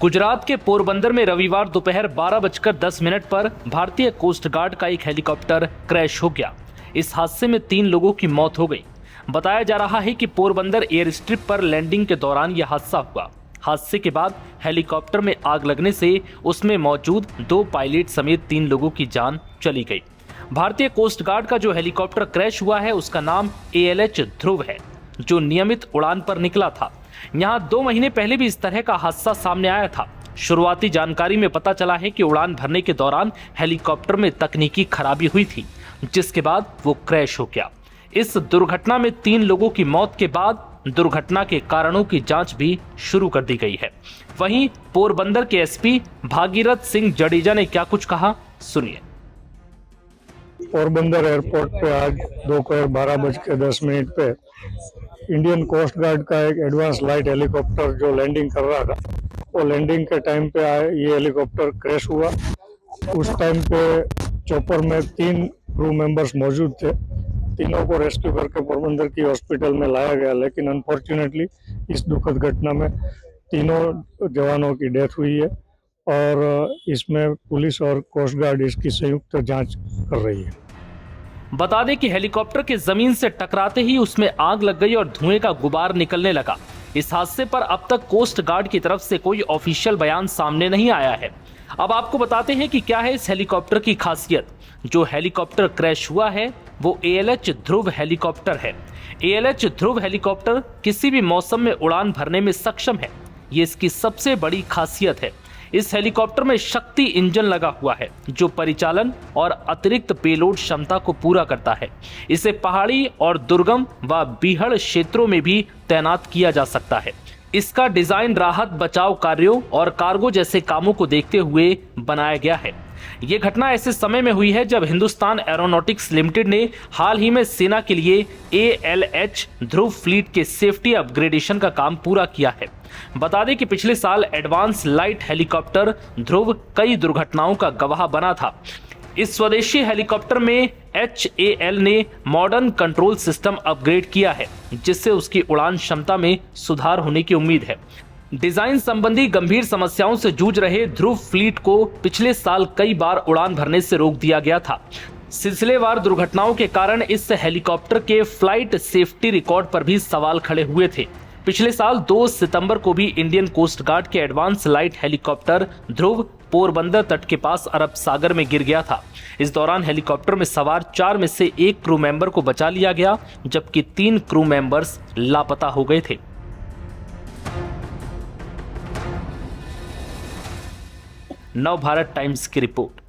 गुजरात के पोरबंदर में रविवार दोपहर 12:10 पर भारतीय कोस्ट गार्ड का एक हेलीकॉप्टर क्रैश हो गया। इस हादसे में 3 लोगों की मौत हो गई। बताया जा रहा है कि पोरबंदर एयर स्ट्रिप पर लैंडिंग के दौरान यह हादसा हुआ। हादसे के बाद हेलीकॉप्टर में आग लगने से उसमें मौजूद 2 पायलट समेत 3 लोगों की जान चली गई। भारतीय कोस्ट गार्ड का जो हेलीकॉप्टर क्रैश हुआ है उसका नाम ALH ध्रुव है, जो नियमित उड़ान पर निकला था। यहाँ 2 महीने पहले भी इस तरह का हादसा सामने आया था। शुरुआती जानकारी में पता चला है कि उड़ान भरने के दौरान हेलीकॉप्टर में तकनीकी खराबी हुई थी, जिसके बाद वो क्रैश हो गया। इस दुर्घटना में 3 लोगों की मौत के बाद दुर्घटना के कारणों की जांच भी शुरू कर दी गई है। वहीं पोरबंदर के SP भागीरथ सिंह जडेजा ने क्या कुछ कहा, सुनिए। पोरबंदर एयरपोर्ट पे आज दोपहर 12:10 पे इंडियन कोस्ट गार्ड का एक एडवांस लाइट हेलीकॉप्टर जो लैंडिंग कर रहा था, वो लैंडिंग के टाइम पे ये हेलीकॉप्टर क्रैश हुआ। उस टाइम पे चॉपर में 3 क्रू मेंबर्स मौजूद थे। तीनों को रेस्क्यू करके पोरबंदर की हॉस्पिटल में लाया गया, लेकिन अनफॉर्चुनेटली इस दुखद घटना में तीनों जवानों की डेथ हुई है और इसमें पुलिस और कोस्ट गार्ड इसकी संयुक्त जांच कर रही है। बता दें कि हेलीकॉप्टर के जमीन से टकराते ही उसमें आग लग गई और धुएं का गुबार निकलने लगा। इस हादसे पर अब तक कोस्ट गार्ड की तरफ से कोई ऑफिशियल बयान सामने नहीं आया है। अब आपको बताते हैं कि क्या है इस हेलीकॉप्टर की खासियत। जो हेलीकॉप्टर क्रैश हुआ है वो ALH ध्रुव हेलीकॉप्टर है। ALH ध्रुव हेलीकॉप्टर किसी भी मौसम में उड़ान भरने में सक्षम है। ये इसकी सबसे बड़ी खासियत है। इस हेलीकॉप्टर में शक्ति इंजन लगा हुआ है, जो परिचालन और अतिरिक्त पेलोड क्षमता को पूरा करता है। इसे पहाड़ी और दुर्गम व बीहड़ क्षेत्रों में भी तैनात किया जा सकता है। इसका डिजाइन राहत बचाव कार्यों और कार्गो जैसे कामों को देखते हुए बनाया गया है। ये घटना ऐसे समय में हुई है जब हिंदुस्तान एरोनॉटिक्स लिमिटेड ने हाल ही में सेना के लिए ALH ध्रुव फ्लीट के सेफ्टी अपग्रेडेशन का काम पूरा किया है। बता दें कि पिछले साल एडवांस लाइट हेलीकॉप्टर ध्रुव कई दुर्घटनाओं का गवाह बना था। इस स्वदेशी हेलीकॉप्टर में HAL ने मॉडर्न कंट्रोल सिस्टम अपग्रेड किया है, जिससे उसकी उड़ान क्षमता में सुधार होने की उम्मीद है। डिजाइन संबंधी गंभीर समस्याओं से जूझ रहे ध्रुव फ्लीट को पिछले साल कई बार उड़ान भरने से रोक दिया गया था। सिलसिलेवार दुर्घटनाओं के कारण इस हेलीकॉप्टर के फ्लाइट सेफ्टी रिकॉर्ड पर भी सवाल खड़े हुए थे। पिछले साल 2 सितंबर को भी इंडियन कोस्ट गार्ड के एडवांस लाइट हेलीकॉप्टर ध्रुव पोरबंदर तट के पास अरब सागर में गिर गया था। इस दौरान हेलीकॉप्टर में सवार 4 में से 1 क्रू मेंबर को बचा लिया गया, जबकि 3 क्रू मेंबर्स लापता हो गए थे। नव भारत टाइम्स की रिपोर्ट।